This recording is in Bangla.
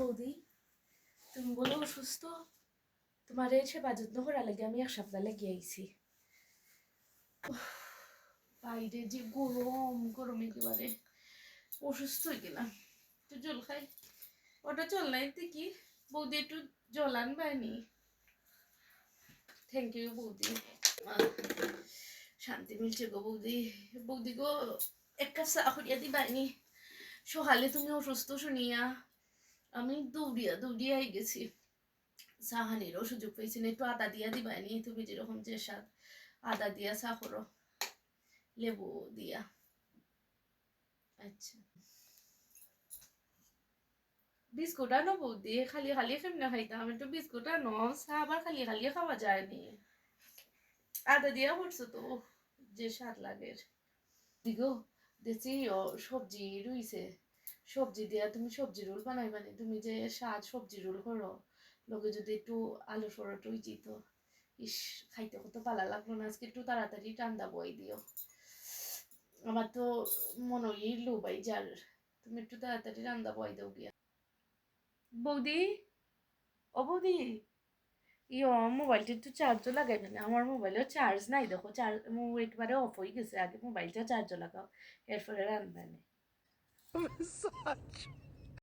বৌদি, তুমি বলো অসুস্থ? তোমার এই সেবা যত্ন করা লাগে আমি 1 সপ্তাহ লেগে আইছি। বাইরে যে গরম গরম একেবারে অসুস্থ হয়ে গেলাম। একটু জল খাই। ওটা চল নাই কি বৌদি, একটু জল আনবানি? থ্যাংক ইউ বৌদি। আহ, শান্তি মিলছে গো বৌদি। বৌদি গো, 1 কাপ চা করিয়া দিবানি? সকালে তুমি অসুস্থ শুনিয়া আমি দৌড়িয়া দৌড়িয়া গেছি। চাহানিরও সুযোগ পেয়েছি না, একটু আদা দিয়া দিবানি? তুমি যেরকম যে স্বাদ, আদা দিয়া চা করো, লেবু দিয়া। আচ্ছা, বিস্কুট আনো বৌদি? খালি খালি কেমনে খাইতাম? একটু বিস্কুট আনো, চা আবার খালি খালি খাওয়া যায়নি। আদা দিয়া করছো তো, যে স্বাদ লাগে। দিগো দেখছি সবজি রইছে, সবজি দিয়া তুমি সবজি রোল বানাইবানি? তুমি যে স্বাদ সবজি রোল করো, লোকে যদি একটু আলু পরোটা যেত, ইস, খাইতে কত ভালো লাগলো না। আজকে একটু তাড়াতাড়ি ঠান্ডা বই দিও, আমার তো মনে হয় লোবাই যার। তুমি একটু তাড়াতাড়ি রান্না বই দাও গিয়া। বৌদি, ও বৌদি, মোবাইলটা একটু চার্জও লাগাইবে না? আমার মোবাইলেও চার্জ নাই, দেখো চার্জ একবারে অফ হয়ে গেছে। আগে মোবাইলটা চার্জও লাগাও, এরপরে রান্না নেই।